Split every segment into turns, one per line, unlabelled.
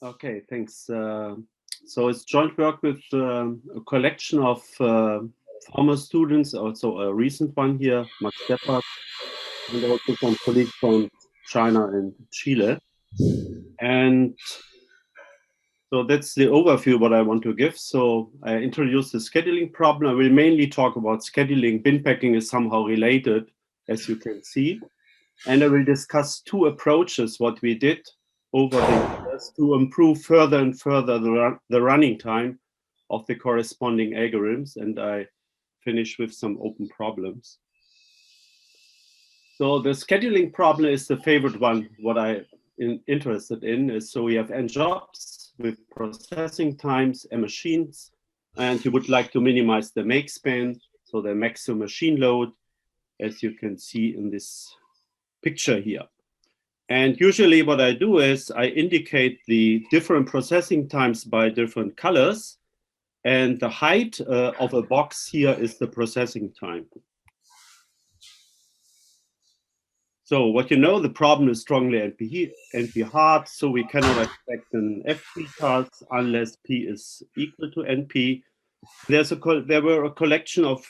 Okay, thanks. So it's joint work with a collection of former students, also a recent one here, Max Deppert, and also some colleagues from China and Chile. And so that's the overview what I want to give. So I introduced the scheduling problem. I will mainly talk about scheduling. Bin packing is somehow related, as you can see. And I will discuss two approaches, what we did over the years to improve further and further the running time of the corresponding algorithms. And I finish with some open problems. So the scheduling problem is the favorite one, what I'm interested in is, so we have n jobs with processing times and machines, and you would like to minimize the make span, so the maximum machine load, as you can see in this picture here. And usually what I do is I indicate the different processing times by different colors. And the height of a box here is the processing time. So what you know, the problem is strongly NP hard. So we cannot expect an FP task unless P is equal to NP. There were a collection of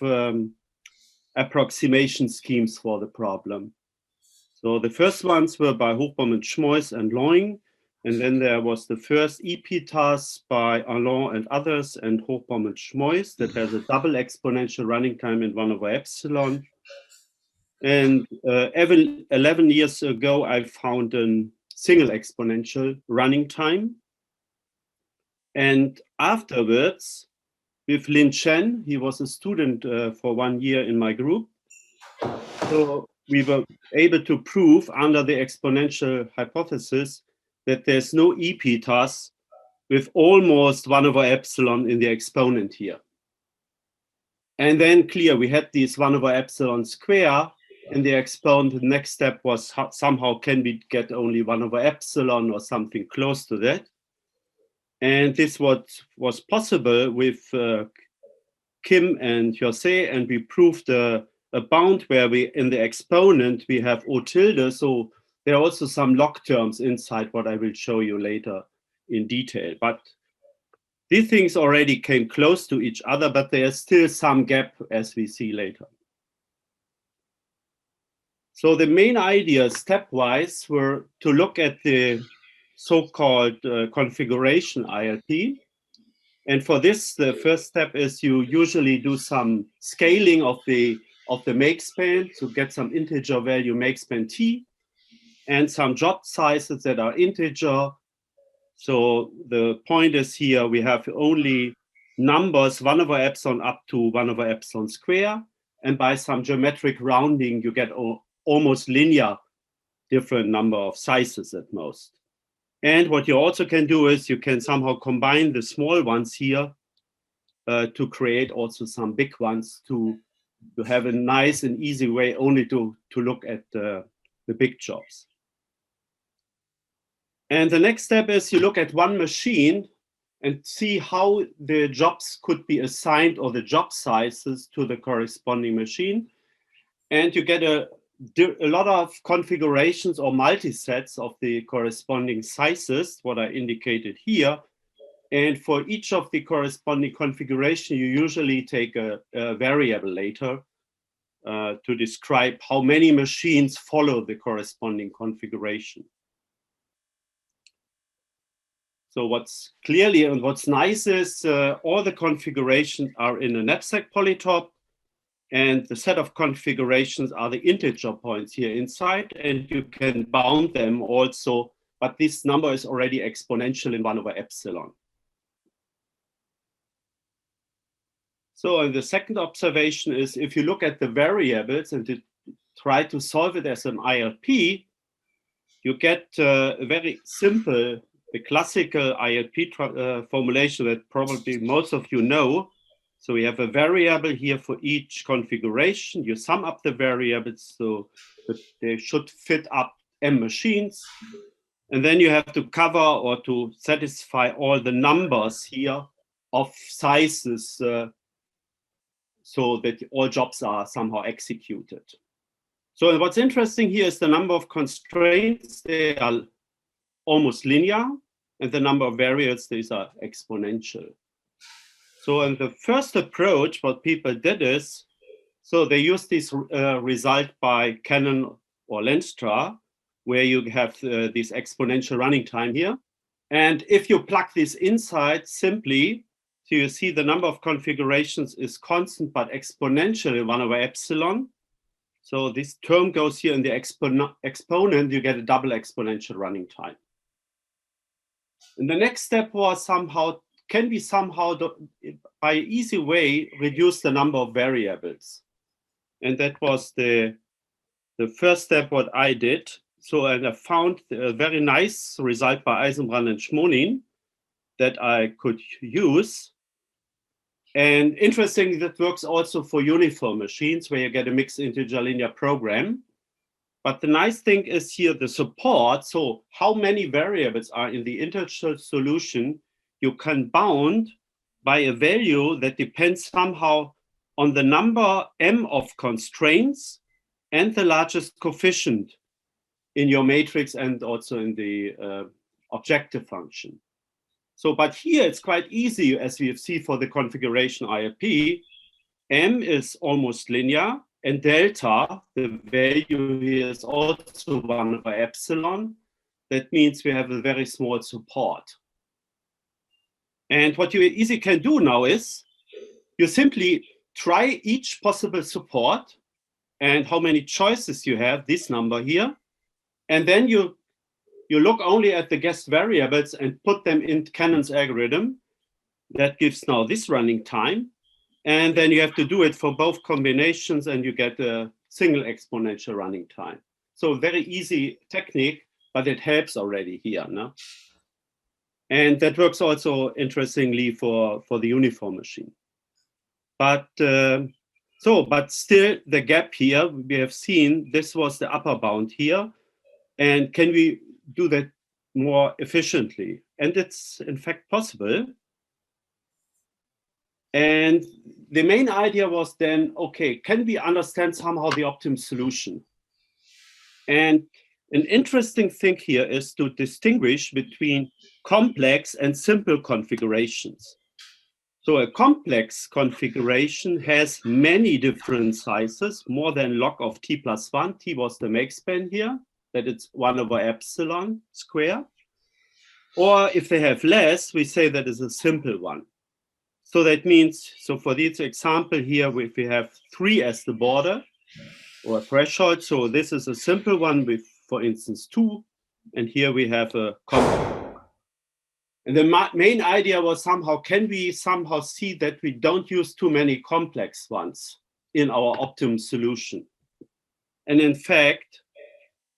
approximation schemes for the problem. So the first ones were by Hochbaum and Schmois and Loing. And then there was the first EP task by Allon and others and Hochbaum and Schmois that has a double exponential running time in 1/epsilon. And 11 years ago, I found a single exponential running time. And afterwards, with Lin Chen, he was a student for 1 year in my group. So we were able to prove under the exponential hypothesis that there's no EP task with almost 1/epsilon in the exponent here. And then clear, we had this 1/epsilon square in the exponent. The next step was somehow can we get only 1/epsilon or something close to that. And this was possible with Kim and Jose, and we proved a bound where we, in the exponent, we have O tilde. So there are also some log terms inside what I will show you later in detail. But these things already came close to each other, but there's still some gap as we see later. So the main ideas stepwise were to look at the so-called configuration ILP. And for this, the first step is you usually do some scaling of the make span to get some integer value make span t and some job sizes that are integer. So the point is here we have only numbers 1/epsilon up to 1/epsilon square, and by some geometric rounding you get almost linear different number of sizes at most. And what you also can do is you can somehow combine the small ones here to create also some big ones to have a nice and easy way only to look at the big jobs. And the next step is you look at one machine and see how the jobs could be assigned or the job sizes to the corresponding machine. And you get a lot of configurations or multisets of the corresponding sizes, what I indicated here. And for each of the corresponding configuration, you usually take a variable later to describe how many machines follow the corresponding configuration. So what's clearly and what's nice is all the configurations are in a knapsack polytop, and the set of configurations are the integer points here inside, and you can bound them also, but this number is already exponential in 1/epsilon. So and the second observation is if you look at the variables and try to solve it as an ILP, you get a very simple, the classical ILP formulation that probably most of you know. So we have a variable here for each configuration. You sum up the variables so that they should fit up m machines. And then you have to cover or to satisfy all the numbers here of sizes so that all jobs are somehow executed. So what's interesting here is the number of constraints. They are almost linear. and the number of variables, these are exponential. So in the first approach, what people did is, so they used this result by Cannon or Lenstra, where you have this exponential running time here. And if you plug this inside simply, so you see the number of configurations is constant, but exponentially 1 over epsilon. So this term goes here in the exponent, you get a double exponential running time. And the next step was can we somehow, by easy way, reduce the number of variables? And that was the first step what I did. So and I found a very nice result by Eisenbrand and Schmonin that I could use. And interestingly, that works also for uniform machines where you get a mixed integer linear program. But the nice thing is here the support. So how many variables are in the integer solution, you can bound by a value that depends somehow on the number m of constraints and the largest coefficient in your matrix and also in the objective function. So, but here it's quite easy, as we have seen for the configuration IRP, m is almost linear, and delta, the value here is also 1 over epsilon. That means we have a very small support. And what you easily can do now is, you simply try each possible support and how many choices you have, this number here, and then you look only at the guessed variables and put them in Cannon's algorithm. That gives now this running time. And then you have to do it for both combinations and you get a single exponential running time. So very easy technique, but it helps already here. No? And that works also interestingly for the uniform machine. But but still the gap here, we have seen this was the upper bound here. And can we do that more efficiently? And it's in fact possible. And the main idea was then, okay, can we understand somehow the optimum solution? And an interesting thing here is to distinguish between complex and simple configurations. So a complex configuration has many different sizes, more than log of t plus 1. T was the make span here, that it's 1 over epsilon square. Or if they have less, we say that is a simple one. So that means, so for this example here, if we have 3 as the border or threshold, so this is a simple one with, for instance, 2, and here we have a complex. And the main idea was somehow, can we somehow see that we don't use too many complex ones in our optimum solution? And in fact,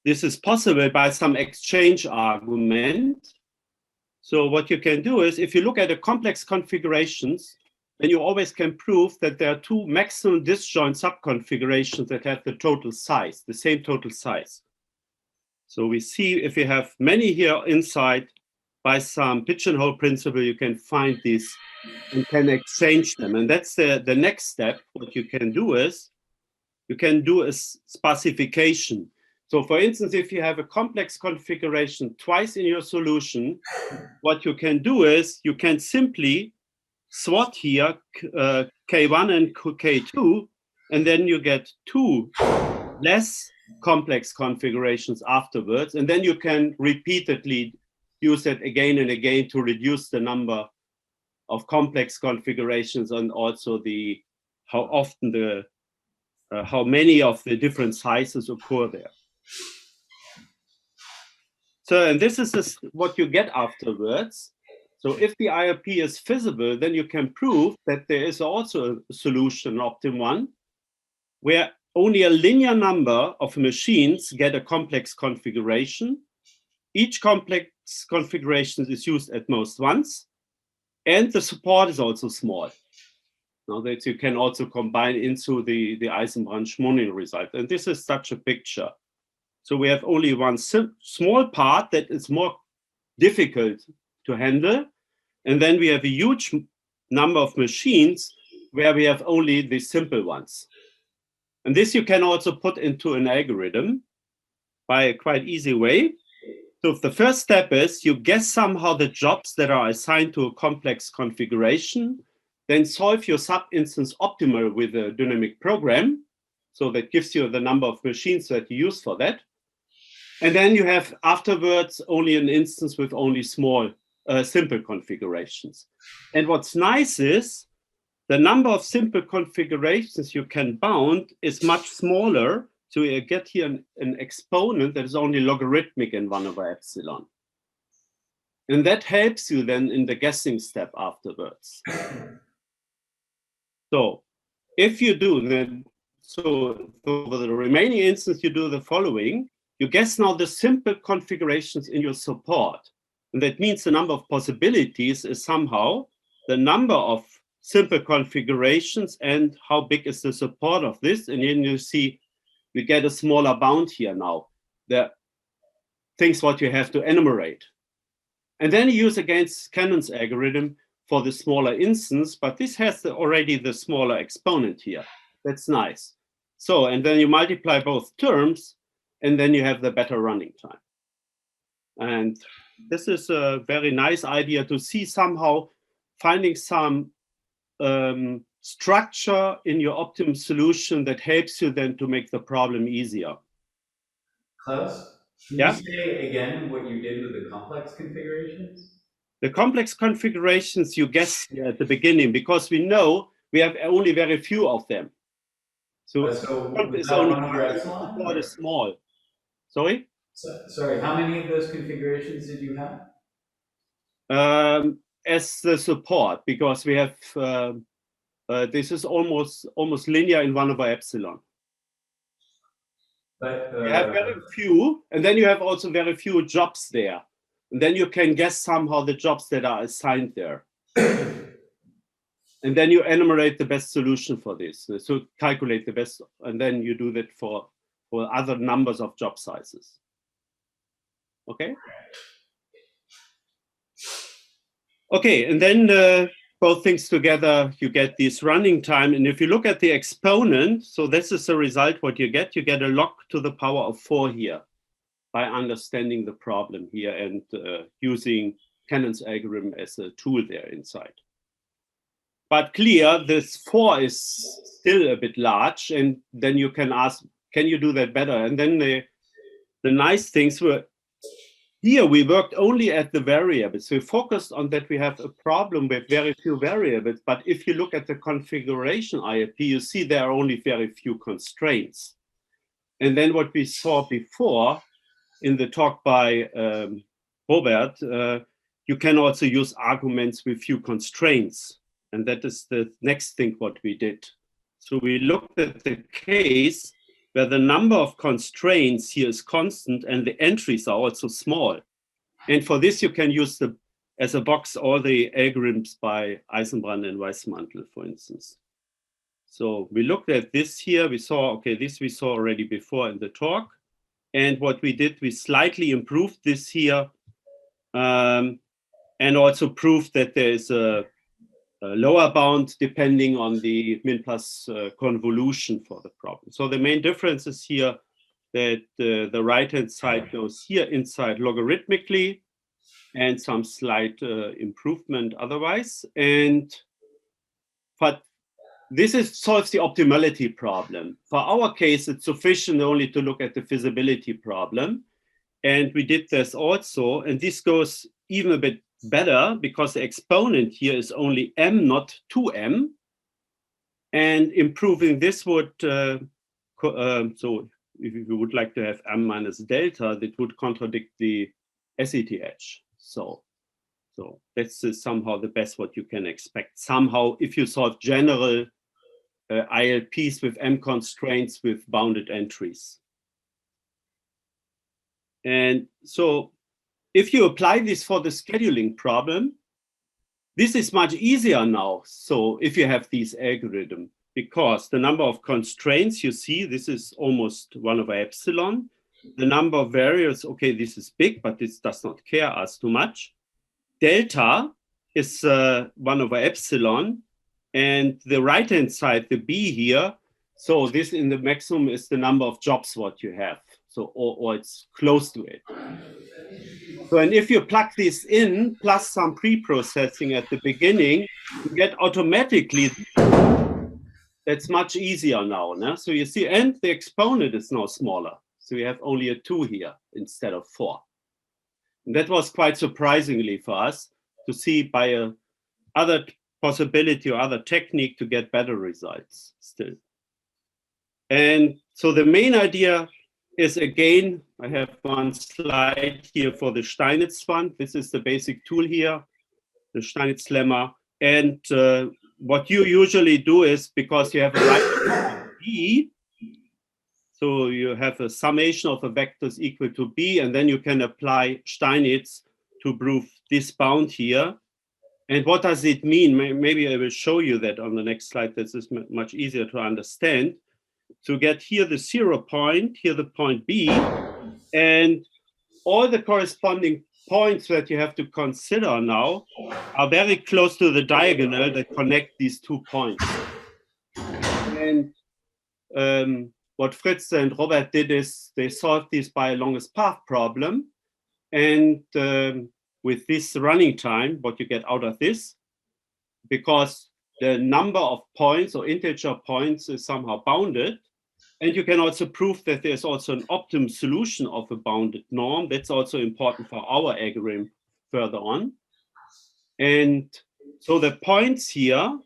this is possible by some exchange argument. So what you can do is, if you look at the complex configurations, then you always can prove that there are 2 maximum disjoint subconfigurations that have the total size, the same total size. So we see if we have many here inside, by some pigeonhole principle, you can find these and can exchange them. And that's the next step. What you can do is, you can do a spacification. So for instance, if you have a complex configuration twice in your solution, what you can do is, you can simply swap here K1 and K2, and then you get 2 less complex configurations afterwards. And then you can repeatedly use it again and again to reduce the number of complex configurations and also how many of the different sizes occur there. So, and this is what you get afterwards. So if the IRP is feasible, then you can prove that there is also a solution, optimum one, where only a linear number of machines get a complex configuration. Each complex configuration is used at most once, and the support is also small. Now that you can also combine into the Eisenbrand-Schmonin result. And this is such a picture. So we have only one small part that is more difficult to handle. And then we have a huge number of machines where we have only the simple ones. And this you can also put into an algorithm by a quite easy way. So the first step is you guess somehow the jobs that are assigned to a complex configuration, then solve your sub-instance optimal with a dynamic program. So that gives you the number of machines that you use for that. And then you have afterwards only an instance with only small, simple configurations. And what's nice is the number of simple configurations you can bound is much smaller. So you get here an exponent that is only logarithmic in 1/epsilon. And that helps you then in the guessing step afterwards. So if you do then, so for the remaining instance, you do the following. You guess now the simple configurations in your support. And that means the number of possibilities is somehow the number of simple configurations and how big is the support of this. And then you see we get a smaller bound here now. The things what you have to enumerate. And then you use against Cannon's algorithm for the smaller instance, but this has already the smaller exponent here. That's nice. So, and then you multiply both terms, and then you have the better running time. And this is a very nice idea to see somehow finding some structure in your optimum solution that helps you then to make the problem easier.
Klaus, can you say again what you did with the complex configurations?
The complex configurations you guessed at the beginning, because we know we have only very few of them. So
was that 1 over epsilon?
Support is small. Sorry?
Sorry, how many of those configurations did you have?
As the support, because we have this is almost linear in 1/epsilon.
But
you have very few, and then you have also very few jobs there. And then you can guess somehow the jobs that are assigned there. And then you enumerate the best solution for this. So calculate the best, and then you do that for other numbers of job sizes. Okay? Okay, and then both things together, you get this running time. And if you look at the exponent, so this is the result what you get a log to the power of 4 here by understanding the problem here and using Cannon's algorithm as a tool there inside. But clear, this 4 is still a bit large, and then you can ask, can you do that better? And then the nice things were, here we worked only at the variables. So we focused on that we have a problem with very few variables, but if you look at the configuration ILP, you see there are only very few constraints. And then what we saw before in the talk by Robert, you can also use arguments with few constraints. And that is the next thing what we did. So we looked at the case where the number of constraints here is constant and the entries are also small. And for this, you can use as a box all the algorithms by Eisenbrand and Weismantel, for instance. So we looked at this here. We saw, okay, this we saw already before in the talk. And what we did, we slightly improved this here and also proved that there is a lower bound depending on the min plus convolution for the problem. So the main difference is here that the right-hand side goes here inside logarithmically and some slight improvement otherwise. But this solves the optimality problem. For our case, it's sufficient only to look at the feasibility problem. And we did this also, and this goes even a bit better because the exponent here is only m, not 2m. And improving this would, so if you would like to have m minus delta, that would contradict the SETH. So this is somehow the best what you can expect. Somehow, if you solve general ILPs with m constraints with bounded entries. And so if you apply this for the scheduling problem, this is much easier now. So if you have these algorithms, because the number of constraints you see, this is almost 1/epsilon. The number of variables, okay, this is big, but this does not care us too much. Delta is 1/epsilon, and the right-hand side, the B here, so this in the maximum is the number of jobs what you have. So, or it's close to it. So, and if you plug this in, plus some pre-processing at the beginning, you get automatically, that's much easier now. No? So you see, and the exponent is now smaller. So you have only a 2 here instead of 4. And that was quite surprisingly for us to see by a other possibility or other technique to get better results still. And so the main idea is, again, I have one slide here for the Steinitz one. This is the basic tool here, the Steinitz lemma. And what you usually do is, because you have a right B, so you have a summation of the vectors equal to B, and then you can apply Steinitz to prove this bound here. And what does it mean? Maybe I will show you that on the next slide. This is much easier to understand. To get here the 0 point, here the point B, and all the corresponding points that you have to consider now are very close to the diagonal that connect these 2 points. And what Fritz and Robert did is they solved this by a longest path problem. And with this running time, what you get out of this, because the number of points or integer points is somehow bounded. And you can also prove that there's also an optimum solution of a bounded norm. That's also important for our algorithm further on. And so the points here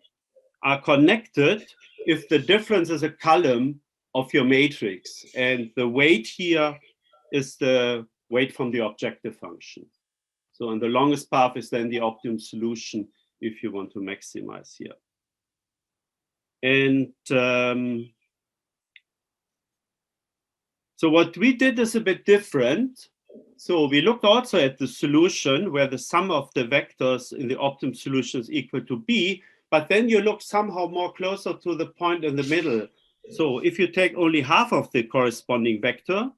are connected if the difference is a column of your matrix. And the weight here is the weight from the objective function. So and the longest path is then the optimum solution if you want to maximize here. And so what we did is a bit different. So we looked also at the solution where the sum of the vectors in the optimum solution is equal to B, but then you look somehow more closer to the point in the middle. So if you take only half of the corresponding vector,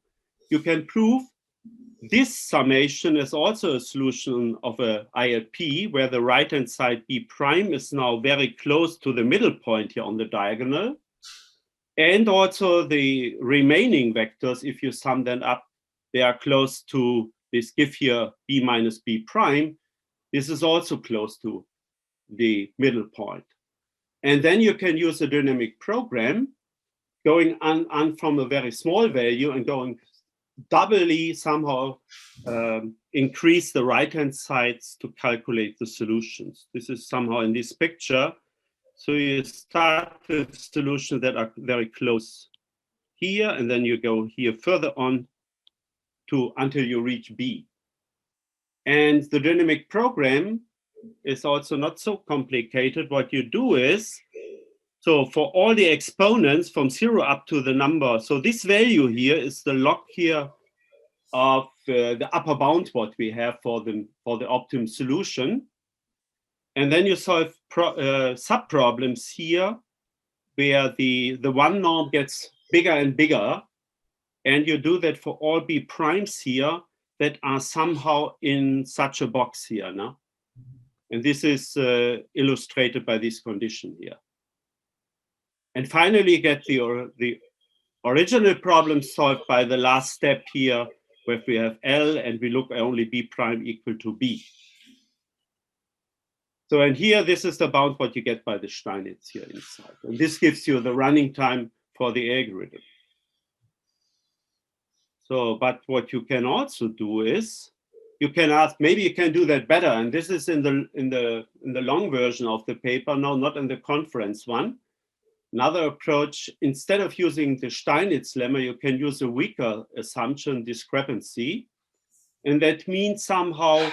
you can prove this summation is also a solution of a ILP where the right-hand side B prime is now very close to the middle point here on the diagonal. And also the remaining vectors, if you sum them up, they are close to this give here B minus B prime. This is also close to the middle point. And then you can use a dynamic program going on from a very small value and going doubly somehow increase the right-hand sides to calculate the solutions. This is somehow in this picture. So you start with solutions that are very close here, and then you go here further on to until you reach B. And the dynamic program is also not so complicated. What you do is, so for all the exponents from 0 up to the number, so this value here is the log here of the upper bound what we have for the optimum solution. And then you solve sub-problems here where the one norm gets bigger and bigger. And you do that for all B primes here that are somehow in such a box here. No? And this is illustrated by this condition here. And finally, you get the original problem solved by the last step here, where we have L and we look at only B prime equal to B. So, and here, this is the bound what you get by the Steinitz here inside. And this gives you the running time for the algorithm. So, but what you can also do is, you can ask, maybe you can do that better. And this is in the long version of the paper, no, not in the conference one. Another approach, instead of using the Steinitz lemma, you can use a weaker assumption, discrepancy. And that means somehow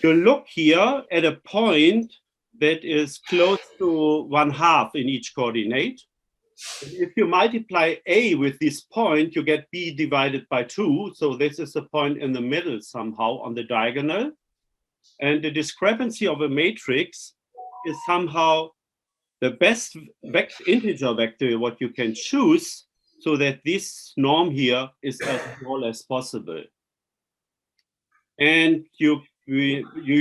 you look here at a point that is close to 1/2 in each coordinate. And if you multiply A with this point, you get B divided by 2. So this is a point in the middle somehow on the diagonal. And the discrepancy of a matrix is somehow the best integer vector what you can choose so that this norm here is as small as possible. And you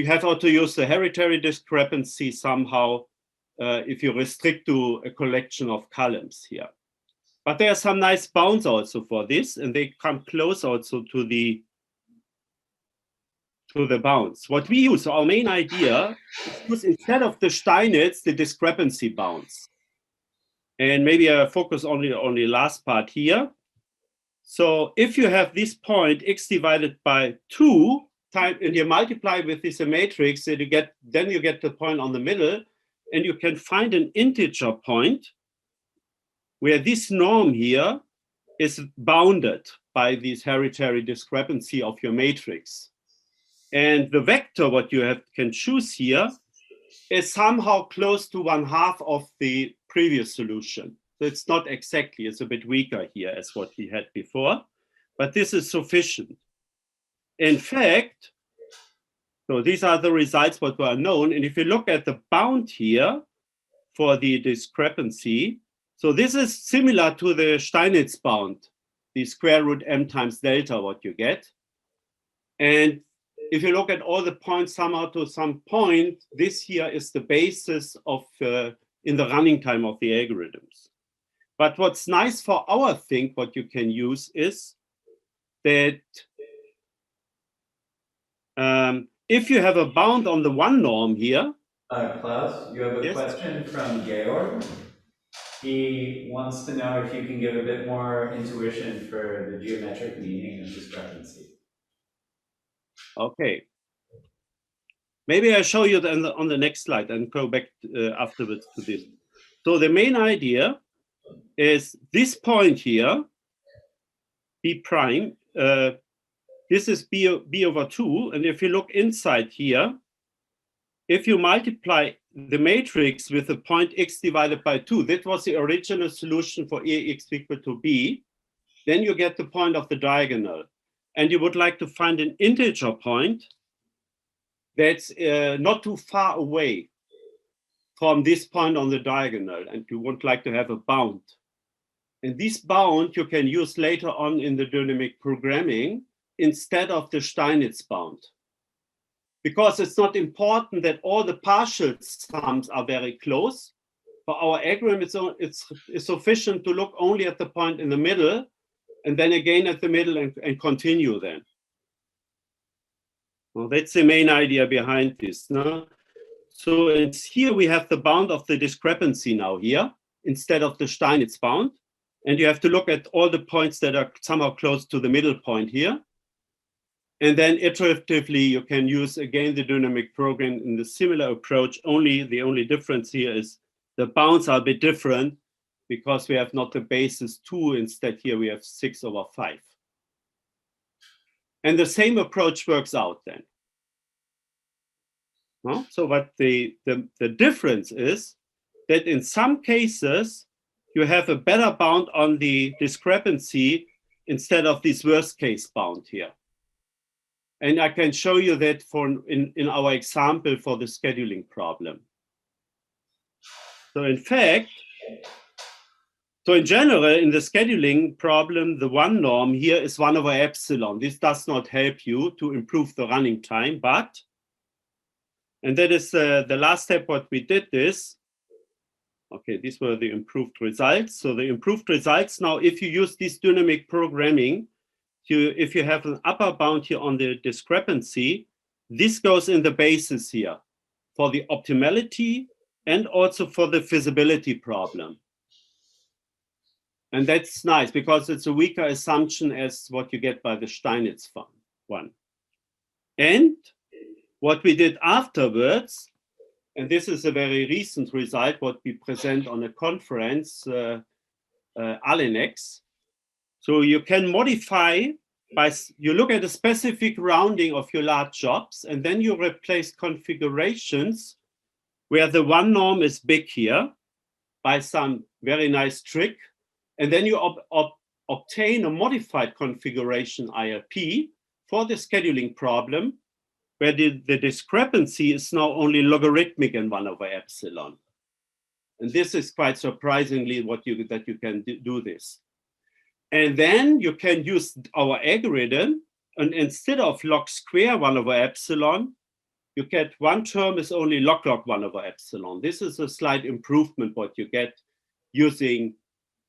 have to use the hereditary discrepancy somehow if you restrict to a collection of columns here. But there are some nice bounds also for this, and they come close also to the bounds. What we use, so our main idea is use, instead of the Steinitz, the discrepancy bounds. And maybe I focus on the last part here. So if you have this point x divided by 2 times, and you multiply with this matrix, then you get the point on the middle, and you can find an integer point where this norm here is bounded by this hereditary discrepancy of your matrix. And the vector what you can choose here is somehow close to 1/2 of the previous solution. So it's not exactly, it's a bit weaker here as what we had before, but this is sufficient. In fact, so these are the results what were known. And if you look at the bound here for the discrepancy, so this is similar to the Steinitz bound, the square root m times delta what you get. And if you look at all the points somehow to some point, this here is the basis of in the running time of the algorithms. But what's nice for our thing, what you can use is that if you have a bound on the one norm here.
Klaus, you have a question from Georg. He wants to know if you can give a bit more intuition for the geometric meaning of discrepancy.
Okay. Maybe I'll show you on the next slide and go back afterwards to this. So the main idea is this point here, B prime, this is B over 2. And if you look inside here, if you multiply the matrix with the point x divided by 2, that was the original solution for Ax equal to B, then you get the point of the diagonal. And you would like to find an integer point that's not too far away from this point on the diagonal, and you would like to have a bound. And this bound you can use later on in the dynamic programming instead of the Steinitz bound. Because it's not important that all the partial sums are very close. For our algorithm, it's sufficient to look only at the point in the middle, and then again at the middle and continue then. Well, that's the main idea behind this. No? So it's here we have the bound of the discrepancy now here, instead of the Steinitz bound. And you have to look at all the points that are somehow close to the middle point here. And then iteratively, you can use again the dynamic program in the similar approach. The only difference here is the bounds are a bit different because we have not the basis 2. Instead, here we have 6 over 5. And the same approach works out then. No? So what the difference is that in some cases, you have a better bound on the discrepancy instead of this worst case bound here. And I can show you that in our example for the scheduling problem. So in fact, so in general, in the scheduling problem, the one norm here is 1 over epsilon. This does not help you to improve the running time, but, and that is the last step what we did this. Okay, these were the improved results. So the improved results now, if you use this dynamic programming, if you have an upper bound here on the discrepancy, this goes in the basis here for the optimality and also for the feasibility problem. And that's nice because it's a weaker assumption as what you get by the Steinitz one. And what we did afterwards, and this is a very recent result, what we present on a conference, Alinex. So you can modify you look at a specific rounding of your large jobs, and then you replace configurations where the one norm is big here by some very nice trick. And then you obtain a modified configuration IRP for the scheduling problem, where the discrepancy is now only logarithmic in 1 over epsilon. And this is quite surprisingly that you can do this. And then you can use our algorithm, and instead of log square 1 over epsilon, you get one term is only log 1 over epsilon. This is a slight improvement what you get using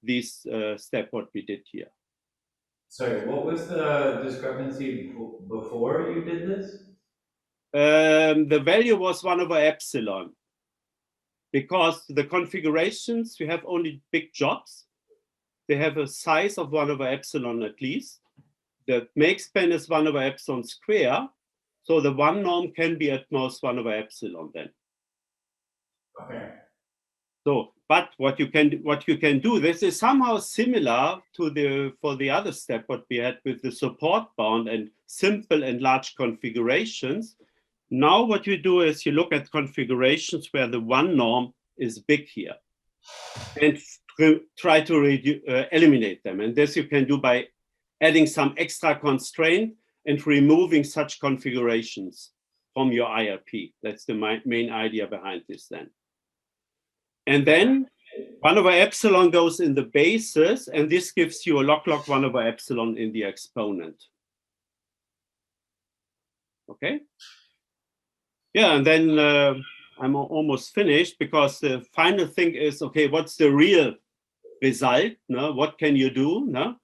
this step what we did here.
Sorry, what was the discrepancy before you did this?
The value was 1 over epsilon, because the configurations, you have only big jobs. They have a size of 1 over epsilon at least. The make span is 1 over epsilon square. So the one norm can be at most 1 over epsilon then.
Okay.
So, but what you can do, this is somehow similar to for the other step what we had with the support bound and simple and large configurations. Now what you do is you look at configurations where the one norm is big here, and try to eliminate them. And this you can do by adding some extra constraint and removing such configurations from your IRP. That's the main idea behind this then. And then 1 over epsilon goes in the basis, and this gives you a log 1 over epsilon in the exponent. Okay? Yeah, and then I'm almost finished, because the final thing is, okay, what's the real result? No? What can you do? No?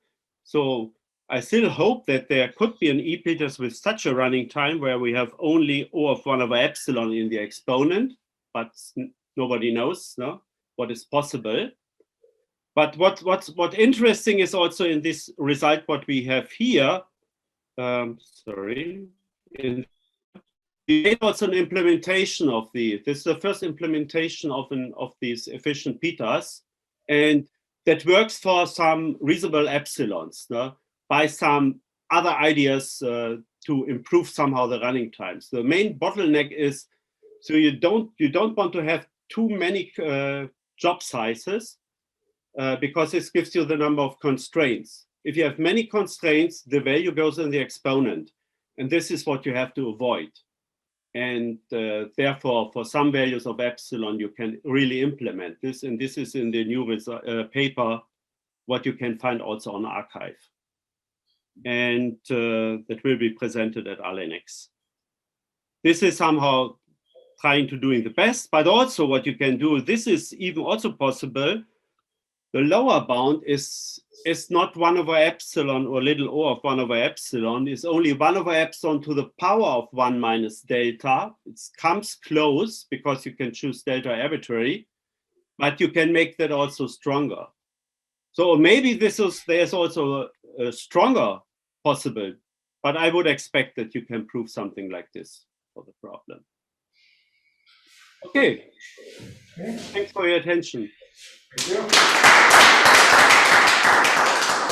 So I still hope that there could be an e-peters with such a running time where we have only O of 1 over epsilon in the exponent, but nobody knows, no, what is possible. But what interesting is also in this result what we have here. We made also an implementation of this is the first implementation of these efficient peters, and that works for some reasonable epsilons, no, by some other ideas to improve somehow the running times. The main bottleneck is, so you don't want to have too many job sizes, because this gives you the number of constraints. If you have many constraints, the value goes in the exponent, and this is what you have to avoid. And therefore, for some values of epsilon, you can really implement this. And this is in the new paper, what you can find also on arXiv. And that will be presented at RLNX. This is somehow trying to doing the best, but also what you can do, this is even also possible. The lower bound is not 1 over epsilon or little o of 1 over epsilon. It's only 1 over epsilon to the power of 1 minus delta. It comes close because you can choose delta arbitrary, but you can make that also stronger. So maybe there's also a stronger possible, but I would expect that you can prove something like this for the problem. Okay, thanks for your attention.
Thank you.